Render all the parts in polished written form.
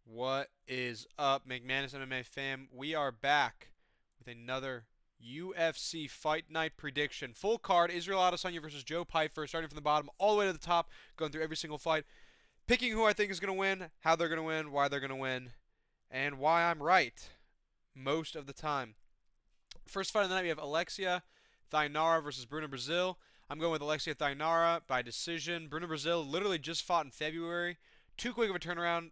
What is up, McManusMMA Fam? We are back with another UFC Fight Night prediction. Full card, Israel Adesanya versus Joe Pyfer, starting from the bottom all the way to the top, going through every single fight, picking who I think is going to win, how they're going to win, why they're going to win, and why I'm right most of the time. First fight of the night, we have Alexia Thainara versus Bruno Brazil. I'm going with Alexia Thainara by decision. Bruno Brazil literally just fought in February. Too quick of a turnaround.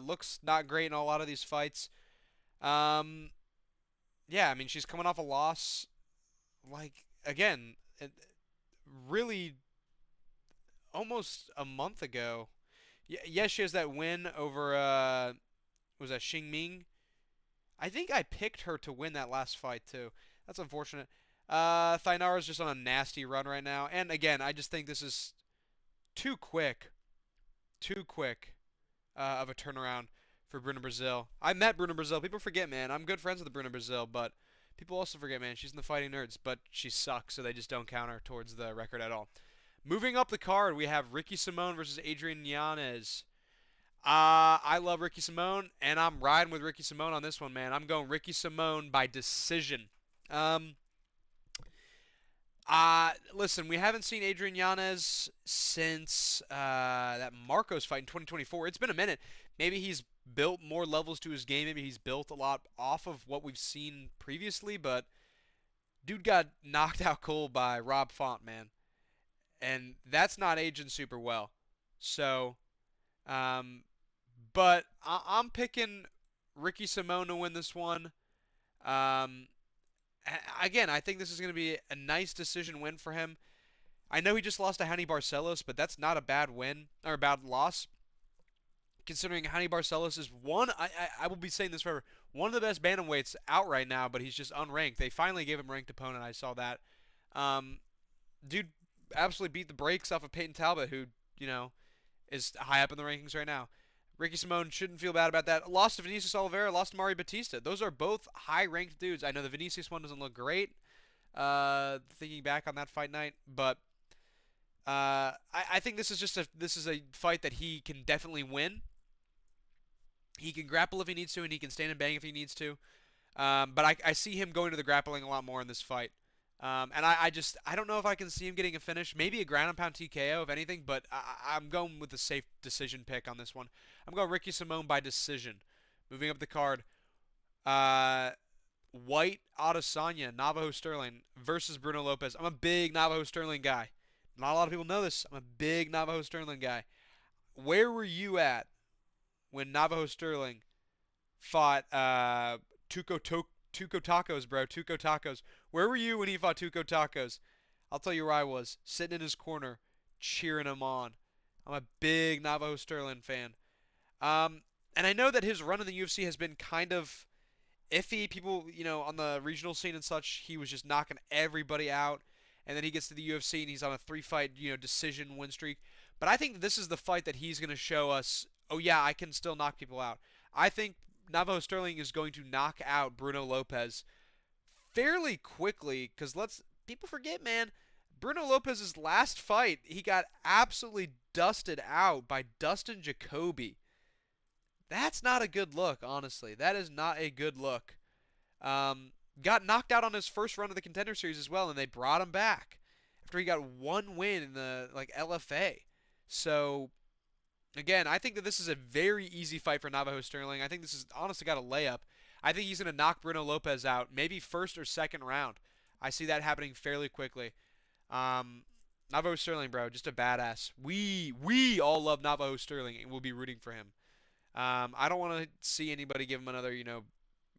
Looks not great in a lot of these fights. Um, yeah, I mean, she's coming off a loss. Like, again, really almost a month ago. Yes, she has that win over, was that Xing Ming? I think I picked her to win that last fight, too. That's unfortunate. Thainara's just on a nasty run right now. And again, I just think this is too quick. Too quick of a turnaround for Bruno Brazil. I met Bruno Brazil. People forget, man. I'm good friends with Bruno Brazil, but people also forget, man. She's in the Fighting Nerds, but she sucks, so they just don't count her towards the record at all. Moving up the card, we have Ricky Simone versus Adrian Yanez. I love Ricky Simone, and I'm riding with Ricky Simone on this one, man. I'm going Ricky Simone by decision. Um, Listen, we haven't seen Adrian Yanez since that Marcos fight in 2024. It's been a minute. Maybe he's built more levels to his game. Maybe he's built a lot off of what we've seen previously, but dude got knocked out cold by Rob Font, man. And that's not aging super well. So, um, but I'm picking Ricky Simone to win this one. Um, again, I think this is going to be a nice decision win for him. I know he just lost to Hani Barcelos, but that's not a bad win or a bad loss. Considering Hani Barcelos is I will be saying this forever, one of the best bantamweights out right now, but he's just unranked. They finally gave him a ranked opponent. I saw that. Um, Dude absolutely beat the brakes off of Peyton Talbot, who is high up in the rankings right now. Ricky Simone shouldn't feel bad about that. Lost to Vinicius Oliveira, lost to Mario Batista. Those are both high-ranked dudes. I know the Vinicius one doesn't look great, thinking back on that fight night, but I think this is a fight that he can definitely win. He can grapple if he needs to, and he can stand and bang if he needs to. But I see him going to the grappling a lot more in this fight. And I don't know if I can see him getting a finish. Maybe a ground and pound TKO, if anything, but I'm going with the safe decision pick on this one. I'm going Ricky Simone by decision. Moving up the card, uh, White Adesanya, Navajo Sterling versus Bruno Lopez. I'm a big Navajo Sterling guy. Not a lot of people know this. I'm a big Navajo Sterling guy. Where were you at when Navajo Sterling fought Tuco Tacos, bro? Tuco Tacos. Where were you when he fought Tuco Tacos? I'll tell you where I was. Sitting in his corner, cheering him on. I'm a big Navajo Sterling fan. And I know that his run in the UFC has been kind of iffy. People, on the regional scene and such, he was just knocking everybody out. And then he gets to the UFC and he's on a three-fight, decision win streak. But I think this is the fight that he's going to show us. Oh yeah, I can still knock people out. I think Navajo Sterling is going to knock out Bruno Lopez fairly quickly because let's people forget, man. Bruno Lopez's last fight, he got absolutely dusted out by Dustin Jacoby. That's not a good look, honestly. That is not a good look. Got knocked out on his first run of the Contender Series as well, and they brought him back after he got one win in the LFA. So again, I think that this is a very easy fight for Navajo Sterling. I think this is honestly got a layup. I think he's going to knock Bruno Lopez out, maybe first or second round. I see that happening fairly quickly. Um, Navajo Sterling, bro, just a badass. We all love Navajo Sterling, and we'll be rooting for him. I don't want to see anybody give him another,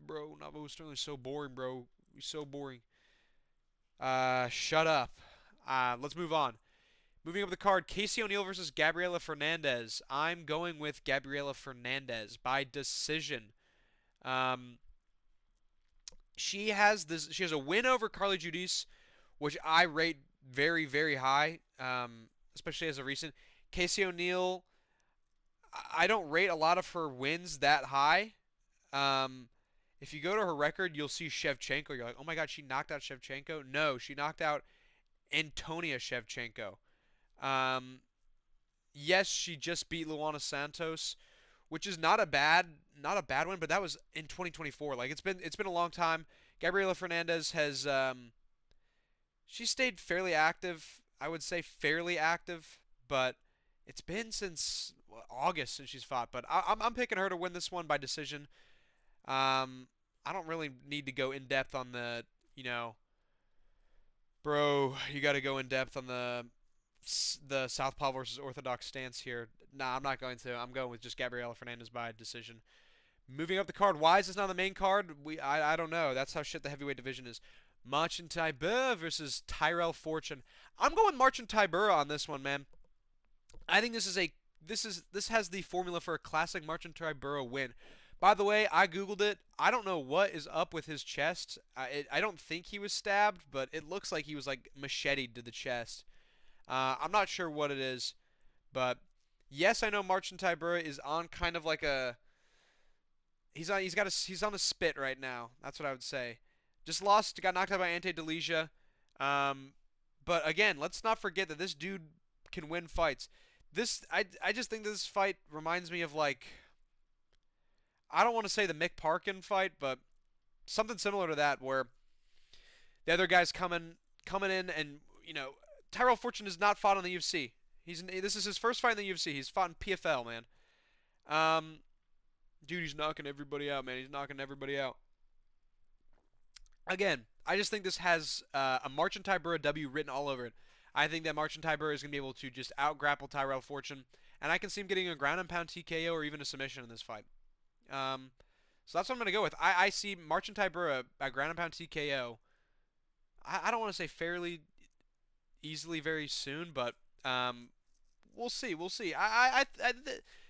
bro, Navajo Sterling's so boring, bro. He's so boring. Shut up. Let's move on. Moving up the card, Casey O'Neill versus Gabriela Fernandez. I'm going with Gabriela Fernandez by decision. Um, she has this. She has a win over Carly Judice, which I rate very, very high, especially as a recent. Casey O'Neill, I don't rate a lot of her wins that high. If you go to her record, you'll see Shevchenko. You're like, oh my God, she knocked out Shevchenko. No, she knocked out Antonia Shevchenko. Um, yes, she just beat Luana Santos, which is not a bad one, but that was in 2024. Like it's been a long time. Gabriela Fernandez has she stayed fairly active. I would say fairly active, but it's been since August since she's fought. But I'm picking her to win this one by decision. I don't really need to go in depth on the you know, bro. You got to go in depth on the Southpaw versus Orthodox stance here. Nah, I'm not going to. I'm going with just Gabriela Fernandez by decision. Moving up the card. Why is this not on the main card? I don't know. That's how shit the heavyweight division is. Marcin Tybura versus Tyrell Fortune. I'm going Marcin Tybura on this one, man. I think this has the formula for a classic Marcin Tybura win. By the way, I googled it. I don't know what is up with his chest. I don't think he was stabbed, but it looks like he was like macheted to the chest. I'm not sure what it is, but yes, I know Marcin Tybura is on kind of like a he's on a spit right now. That's what I would say. Just lost, got knocked out by Ante Delija. Um, but again, let's not forget that this dude can win fights. I just think this fight reminds me of like I don't want to say the Mick Parkin fight, but something similar to that where the other guy's coming in and Tyrell Fortune has not fought in the UFC. This is his first fight in the UFC. He's fought in PFL, man. Um, Dude, he's knocking everybody out, man. He's knocking everybody out. Again, I just think this has a Marcin Tybura W written all over it. I think that Marcin Tybura is going to be able to just out-grapple Tyrell Fortune, and I can see him getting a ground and pound TKO or even a submission in this fight. Um, so that's what I'm going to go with. I see Marcin Tybura at ground and pound TKO. I don't want to say fairly easily very soon, but we'll see. We'll see.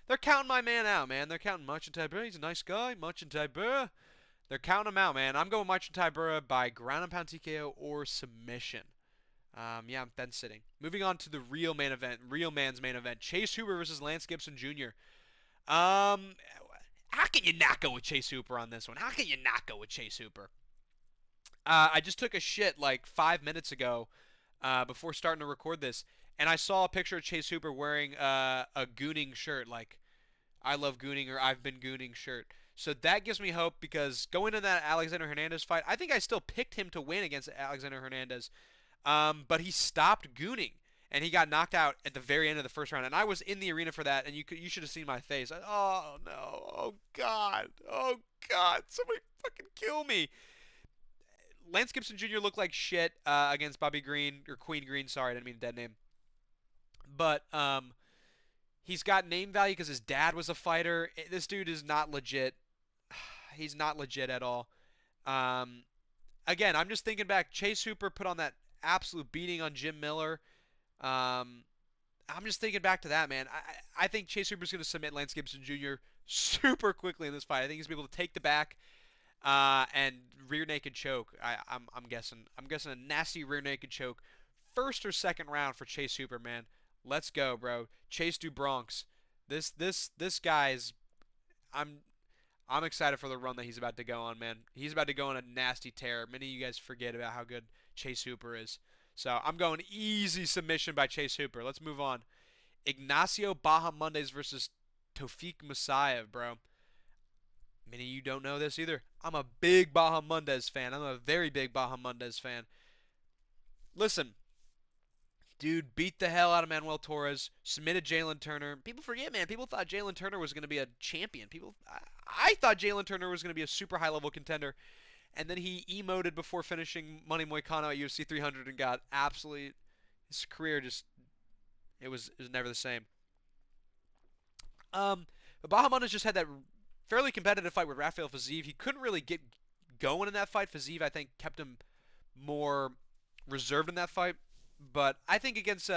They're counting my man out, man. They're counting Marcin Tybura. He's a nice guy. Marcin Tybura. They're counting him out, man. I'm going Marcin Tybura by ground and pound TKO or submission. Yeah, I'm fence sitting. Moving on to the real main event, real man's main event. Chase Hooper versus Lance Gibson Jr. How can you not go with Chase Hooper on this one? How can you not go with Chase Hooper? I just took a shit like 5 minutes ago before starting to record this, and I saw a picture of Chase Hooper wearing a gooning shirt, like I love gooning or I've been gooning shirt. So that gives me hope because going into that Alexander Hernandez fight, I think I still picked him to win against Alexander Hernandez, but he stopped gooning and he got knocked out at the very end of the first round. And I was in the arena for that, and you should have seen my face. Oh no! Oh God! Somebody fucking kill me! Lance Gibson Jr. looked like shit against Bobby Green or Queen Green. Sorry, I didn't mean dead name. But he's got name value because his dad was a fighter. This dude is not legit. He's not legit at all. Um, Again, I'm just thinking back. Chase Hooper put on that absolute beating on Jim Miller. Um, I'm just thinking back to that, man. I think Chase Hooper's going to submit Lance Gibson Jr. super quickly in this fight. I think he's going to be able to take the back and rear naked choke. I'm guessing. I'm guessing a nasty rear naked choke. First or second round for Chase Hooper, man. Let's go, bro. Chase Du Bronx. This guy's. I'm I'm excited for the run that he's about to go on, man. He's about to go on a nasty tear. Many of you guys forget about how good Chase Hooper is. So I'm going easy submission by Chase Hooper. Let's move on. Ignacio Bahamondes versus Tofik Musayev, bro. Many of you don't know this either. I'm a big Bahamondes fan. I'm a very big Bahamondes fan. Listen, dude beat the hell out of Manuel Torres, submitted Jalen Turner. People forget, man. People thought Jalen Turner was going to be a champion. I thought Jalen Turner was going to be a super high-level contender. And then he emoted before finishing Money Moicano at UFC 300 and got absolutely... His career just... It was never the same. But Bahamondes just had that fairly competitive fight with Rafael Fiziev. He couldn't really get going in that fight. Fiziev, I think, kept him more reserved in that fight. But I think against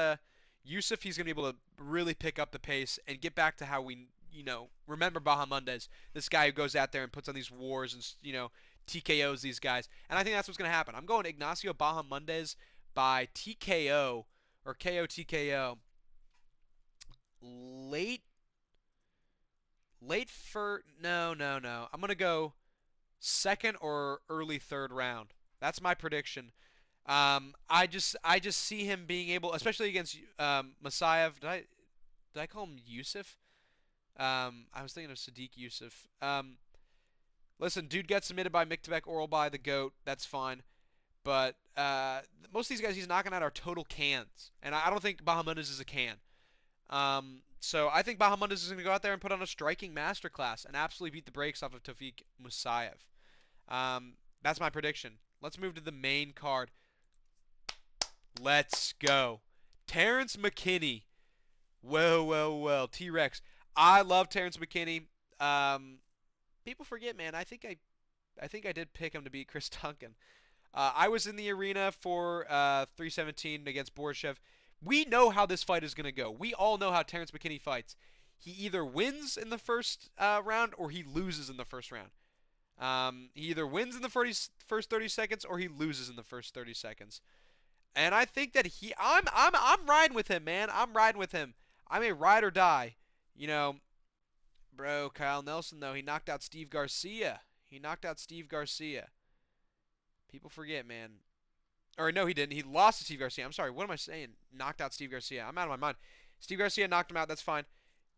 Yusuf, he's going to be able to really pick up the pace and get back to how we, remember Bahamondes, this guy who goes out there and puts on these wars and, TKOs these guys. And I think that's what's going to happen. I'm going Ignacio Bahamondes by TKO or KO TKO. Late for no. I'm going to go second or early third round. That's my prediction. I just see him being able, especially against Musayev. Did I call him Yusuf? I was thinking of Sadiq Yusuf. Listen, dude gets submitted by Miktebek Oral by the GOAT. That's fine. But most of these guys he's knocking out are total cans. And I don't think Bahamondes is a can. So I think Bahamondes is going to go out there and put on a striking masterclass and absolutely beat the brakes off of Tawfiq Musayev. That's my prediction. Let's move to the main card. Let's go. Terrence McKinney. Well. T-Rex. I love Terrence McKinney. Um, People forget, man. I think I did pick him to beat Chris Duncan. I was in the arena for 317 against Borshev. We know how this fight is going to go. We all know how Terrence McKinney fights. He either wins in the first round or he loses in the first round. He either wins in the first 30 seconds or he loses in the first 30 seconds. And I think that I'm riding with him, man. I'm riding with him. I'm a ride or die. You know, bro, Kyle Nelson though, he knocked out Steve Garcia. He knocked out Steve Garcia. People forget, man. Or no, he didn't. He lost to Steve Garcia. I'm sorry. What am I saying? Knocked out Steve Garcia. I'm out of my mind. Steve Garcia knocked him out. That's fine.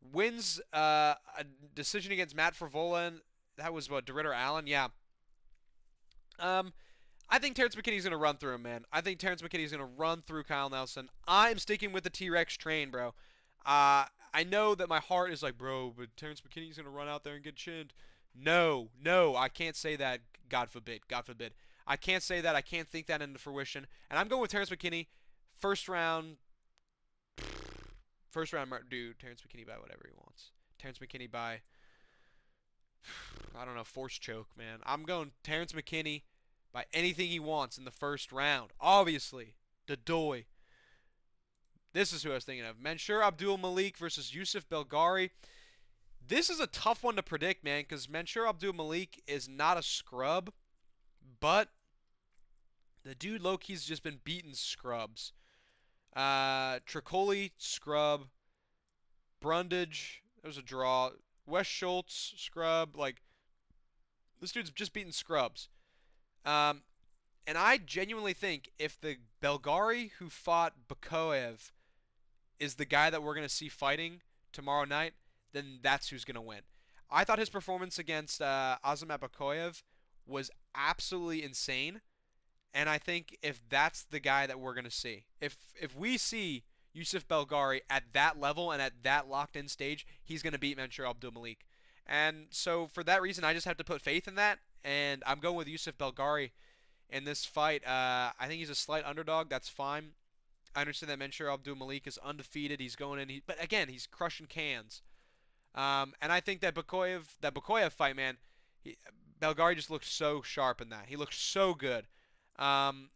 Wins a decision against Matt Favola. That was what, DeRitter Allen? Yeah. Um, I think Terrence McKinney's going to run through him, man. I think Terrence McKinney's going to run through Kyle Nelson. I'm sticking with the T-Rex train, bro. I know that my heart is like, bro, but Terrence McKinney's going to run out there and get chinned. No, I can't say that. God forbid. God forbid. I can't say that. I can't think that into fruition. And I'm going with Terrence McKinney. First round. First round, dude. Terrence McKinney by whatever he wants. Terrence McKinney by, I don't know, force choke, man. I'm going Terrence McKinney by anything he wants in the first round. Obviously, Dadoy. This is who I was thinking of. Mansour Abdul Malik versus Yusuf Belgari. This is a tough one to predict, man, because Mansour Abdul Malik is not a scrub, but the dude low-key's just been beating scrubs. Tricoli, scrub. Brundage, that was a draw. Wes Schultz, scrub. Like, this dude's just beating scrubs. Um, and I genuinely think if the Belgari who fought Bakoev is the guy that we're going to see fighting tomorrow night, then that's who's going to win. I thought his performance against Azamat Bakoev was absolutely insane. And I think if that's the guy that we're going to see, if we see Yusuf Belgari at that level and at that locked-in stage, he's going to beat Mansour Abdul Malik. And so for that reason, I just have to put faith in that. And I'm going with Yusuf Belgari in this fight. I think he's a slight underdog. That's fine. I understand that Mansour Abdul Malik is undefeated. He's going in, but again, he's crushing cans. And I think that Bakoev fight, man, Belgari just looked so sharp in that. He looked so good. And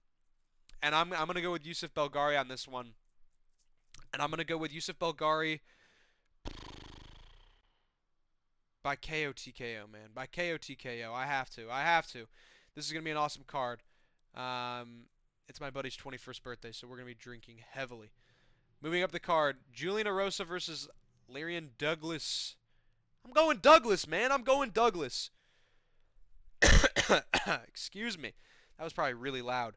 I'm gonna go with Yusuf Belgari on this one. And I'm gonna go with Yusuf Belgari by KO TKO, man. By KO TKO. I have to. This is gonna be an awesome card. It's my buddy's 21st birthday, so we're gonna be drinking heavily. Moving up the card, Julian Erosa versus Lyrian Douglas. I'm going Douglas, man. I'm going Douglas. Excuse me. That was probably really loud.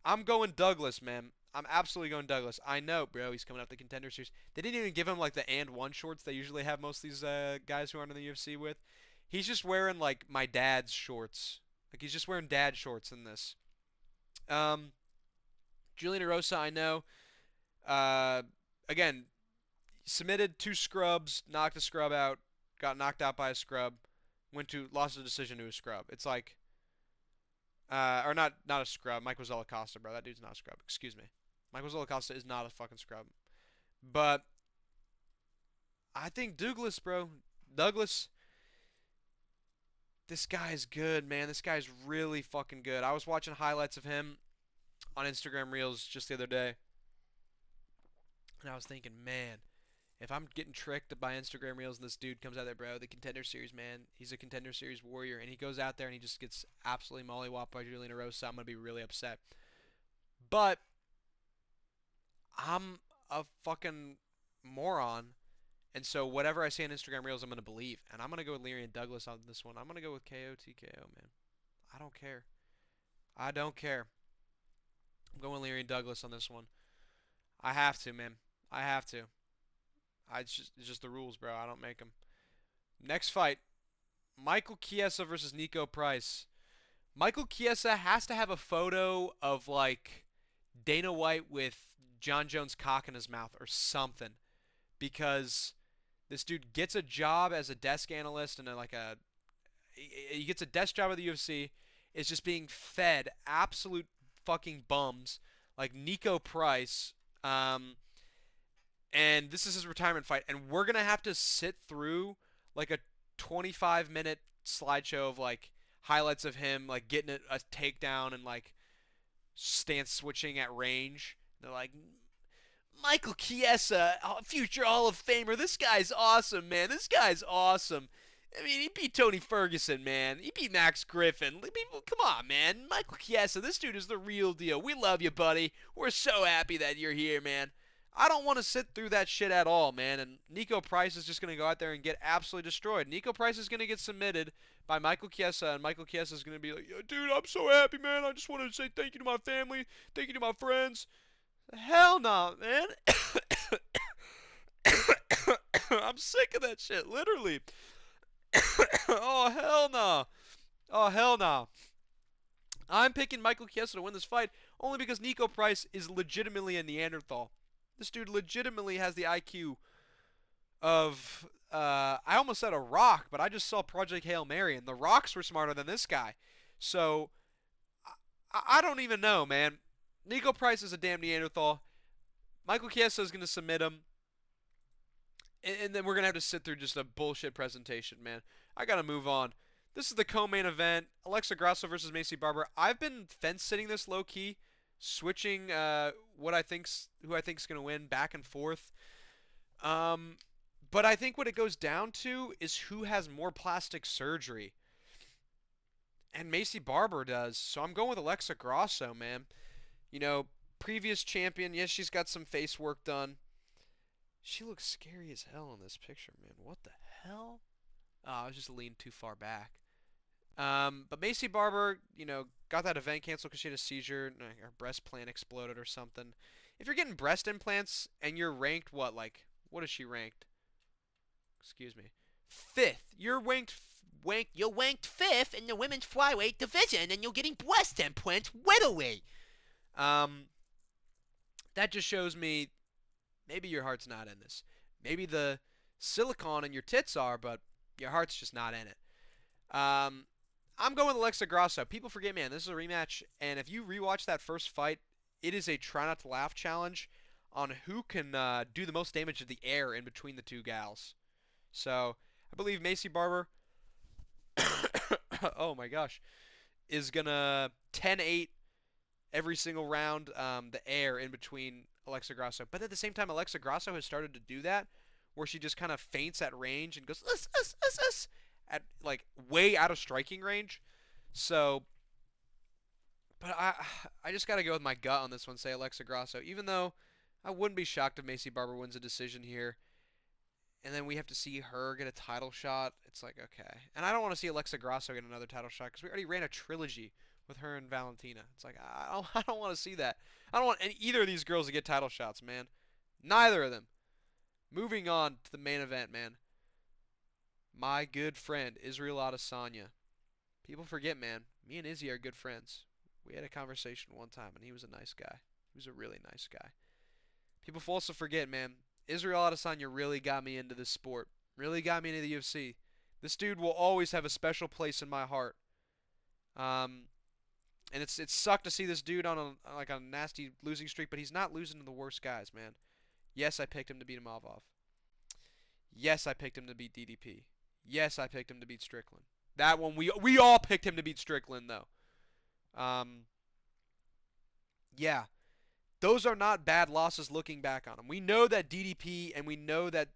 I'm going Douglas, man. I'm absolutely going Douglas. I know, bro. He's coming up the Contender Series. They didn't even give him like the and one shorts they usually have most of these guys who aren't in the UFC with. He's just wearing like my dad's shorts. Like he's just wearing dad shorts in this. Julian Erosa, I know. Again, submitted 2 scrubs, knocked a scrub out, got knocked out by a scrub, lost a decision to a scrub. It's like, or not a scrub. Mike Zalacosta, bro. That dude's not a scrub. Excuse me. Mike Zalacosta is not a fucking scrub. But I think Douglas, bro. Douglas. This guy is good, man. This guy's really fucking good. I was watching highlights of him on Instagram Reels just the other day. And I was thinking, man, if I'm getting tricked by Instagram Reels and this dude comes out there, bro, the Contender Series, man, he's a Contender Series warrior, and he goes out there and he just gets absolutely mollywopped by Julian Erosa, I'm going to be really upset. But I'm a fucking moron, and so whatever I say on Instagram Reels, I'm going to believe. And I'm going to go with Lyrian Douglas on this one. I'm going to go with KO TKO, man. I don't care. I don't care. I'm going with Lyrian Douglas on this one. I have to, man. I have to. It's just the rules, bro. I don't make them. Next fight, Michael Chiesa versus Nico Price. Michael Chiesa has to have a photo of like Dana White with John Jones' cock in his mouth or something because this dude gets a job as a desk analyst and he gets a desk job at the UFC. Is just being fed absolute fucking bums like Nico Price. Um, and this is his retirement fight, and we're gonna have to sit through like a 25-minute slideshow of like highlights of him like getting a takedown and like stance switching at range. They're like, Michael Chiesa, future Hall of Famer. This guy's awesome, man. This guy's awesome. I mean, he beat Tony Ferguson, man. He beat Max Griffin. Come on, man. Michael Chiesa, this dude is the real deal. We love you, buddy. We're so happy that you're here, man. I don't want to sit through that shit at all, man. And Nico Price is just going to go out there and get absolutely destroyed. Nico Price is going to get submitted by Michael Chiesa, and Michael Chiesa is going to be like, dude, I'm so happy, man. I just wanted to say thank you to my family. Thank you to my friends. Hell no, man. I'm sick of that shit, literally. Oh, hell no. Oh, hell no. I'm picking Michael Chiesa to win this fight only because Nico Price is legitimately a Neanderthal. This dude legitimately has the IQ of, I almost said a rock, but I just saw Project Hail Mary, and the rocks were smarter than this guy. So, I don't even know, man. Nico Price is a damn Neanderthal. Michael Chiesa is going to submit him. And then we're going to have to sit through just a bullshit presentation, man. I got to move on. This is the co-main event. Alexa Grasso versus Maycee Barber. I've been fence-sitting this low-key, switching who I think's going to win back and forth. But I think what it goes down to is who has more plastic surgery. And Maycee Barber does. So I'm going with Alexa Grasso, man. You know, previous champion. Yes, she's got some face work done. She looks scary as hell in this picture, man. What the hell? Oh, I was just leaned too far back. But Maycee Barber, you know, got that event canceled because she had a seizure. Her breast plant exploded or something. If you're getting breast implants and you're ranked, what is she ranked? Excuse me. Fifth. You're ranked fifth in the women's flyweight division, and you're getting breast implants welterweight. That just shows me maybe your heart's not in this. Maybe the silicone in your tits are, but your heart's just not in it. I'm going with Alexa Grasso. People forget, man, this is a rematch, and if you rewatch that first fight, it is a try not to laugh challenge on who can do the most damage to the air in between the two gals. So, I believe Maycee Barber, oh my gosh, is going to 10-8 every single round the air in between Alexa Grasso. But at the same time, Alexa Grasso has started to do that, where she just kind of feints at range and goes, at like way out of striking range. So, but I just got to go with my gut on this one, say Alexa Grasso, even though I wouldn't be shocked if Maycee Barber wins a decision here. And then we have to see her get a title shot. It's like, okay. And I don't want to see Alexa Grasso get another title shot because we already ran a trilogy with her and Valentina. It's like, I don't want to see that. I don't want either of these girls to get title shots, man. Neither of them. Moving on to the main event, man. My good friend, Israel Adesanya. People forget, man. Me and Izzy are good friends. We had a conversation one time, and he was a nice guy. He was a really nice guy. People also forget, man. Israel Adesanya really got me into this sport. Really got me into the UFC. This dude will always have a special place in my heart. And it sucked to see this dude on a nasty losing streak, but he's not losing to the worst guys, man. Yes, I picked him to beat Imavov. Yes, I picked him to beat DDP. Yes, I picked him to beat Strickland. That one, we all picked him to beat Strickland, though. Yeah. Those are not bad losses looking back on them. We know that DDP and we know that,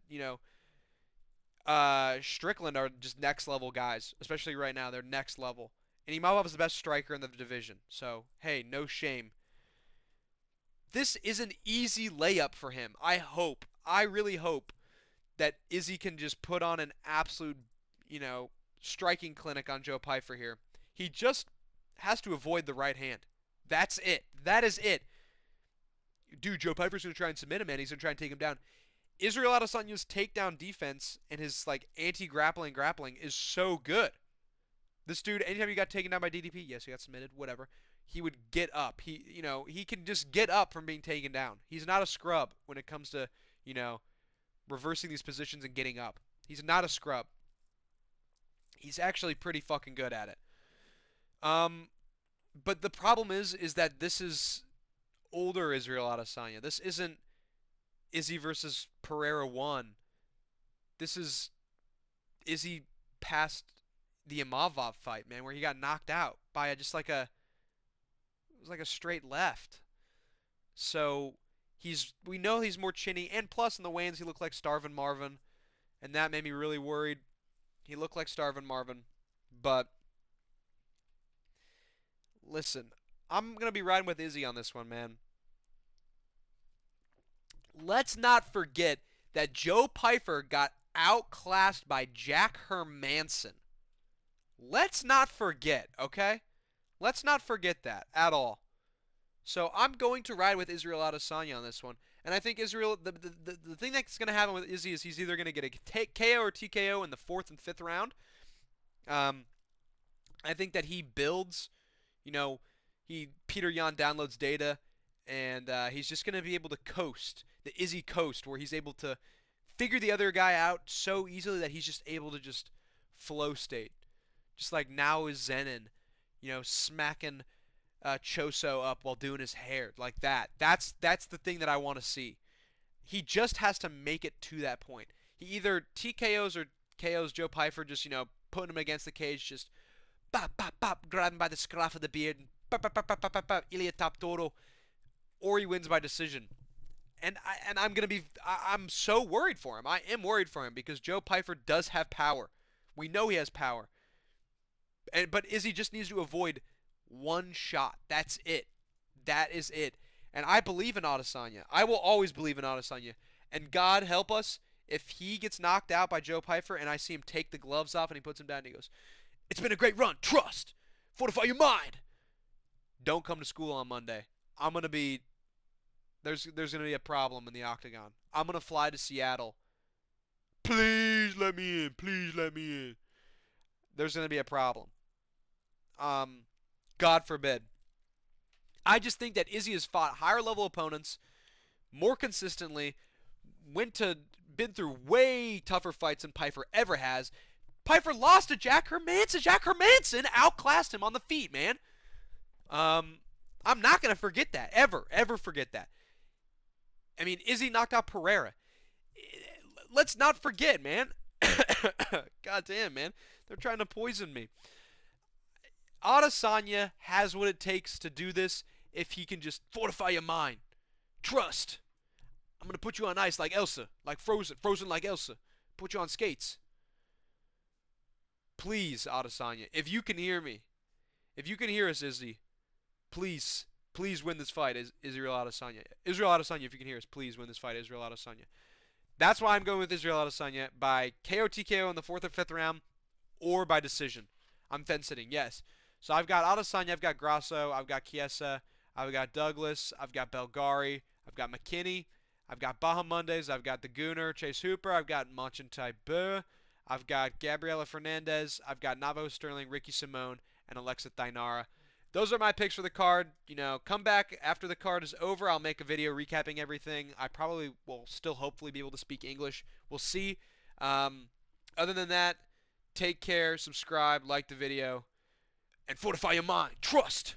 Strickland are just next level guys, especially right now. They're next level. And Imavov is the best striker in the division. So, hey, no shame. This is an easy layup for him. I really hope that Izzy can just put on an absolute, striking clinic on Joe Pyfer here. He just has to avoid the right hand. That's it. That is it. Dude, Joe Pyfer's going to try and submit him, man. He's going to try and take him down. Israel Adesanya's takedown defense and his like anti-grappling is so good. This dude, anytime he got taken down by DDP, yes, he got submitted, whatever. He would get up. He can just get up from being taken down. He's not a scrub when it comes to, you know, reversing these positions and getting up. He's not a scrub. He's actually pretty fucking good at it. Um, but the problem is that this is older Israel Adesanya. This isn't Izzy versus Pereira 1. This is Izzy past the Imma fight, man, where he got knocked out by just like a it was like a straight left. So we know he's more chinny, and plus in the weigh-ins he looked like Starvin Marvin, and that made me really worried. He looked like Starvin Marvin, but listen, I'm gonna be riding with Izzy on this one, man. Let's not forget that Joe Pyfer got outclassed by Jack Hermanson. Let's not forget, okay? Let's not forget that at all. So I'm going to ride with Israel Adesanya on this one. And I think Israel, the thing that's going to happen with Izzy is he's either going to get a KO or TKO in the 4th and 5th round. I think that he builds, he Peter Yan downloads data, and he's just going to be able to coast, the Izzy coast, where he's able to figure the other guy out so easily that he's just able to just flow state. Just like now is Zenin, smacking Choso up while doing his hair like that. That's the thing that I want to see. He just has to make it to that point. He either TKOs or KOs Joe Pyfer, just putting him against the cage, just bop bop bop, grab him by the scruff of the beard, and bop bop bop bop bop bop, Ilia top toro, or he wins by decision. And I'm so worried for him. I am worried for him because Joe Pyfer does have power. We know he has power. But Izzy just needs to avoid one shot. That's it. That is it. And I believe in Adesanya. I will always believe in Adesanya. And God help us if he gets knocked out by Joe Pyfer and I see him take the gloves off and he puts him down and he goes, "It's been a great run. Trust. Fortify your mind." Don't come to school on Monday. There's going to be a problem in the octagon. I'm going to fly to Seattle. Please let me in. Please let me in. There's going to be a problem. God forbid. I just think that Izzy has fought higher level opponents more consistently, been through way tougher fights than Pyfer ever has. Pyfer lost to Jack Hermanson. Jack Hermanson outclassed him on the feet, man. I'm not going to forget that. Ever forget that. I mean, Izzy knocked out Pereira. Let's not forget, man. God damn, man. They're trying to poison me. Adesanya has what it takes to do this if he can just fortify your mind. Trust. I'm going to put you on ice like Elsa, like Frozen like Elsa. Put you on skates. Please, Adesanya, if you can hear me, if you can hear us, Izzy, please win this fight, Israel Adesanya. Israel Adesanya, if you can hear us, please win this fight, Israel Adesanya. That's why I'm going with Israel Adesanya by KO TKO in the 4th or 5th round or by decision. I'm fence-sitting, yes. So I've got Adesanya, I've got Grasso, I've got Chiesa, I've got Douglas, I've got Belgari, I've got McKinney, I've got Bahamondes, I've got the Gooner, Chase Hooper, I've got Monchentai Beu, I've got Gabriela Fernandez, I've got Navajo Sterling, Ricky Simone, and Alexa Thainara. Those are my picks for the card. Come back after the card is over. I'll make a video recapping everything. I probably will still hopefully be able to speak English. We'll see. Other than that, take care, subscribe, like the video, and fortify your mind. Trust!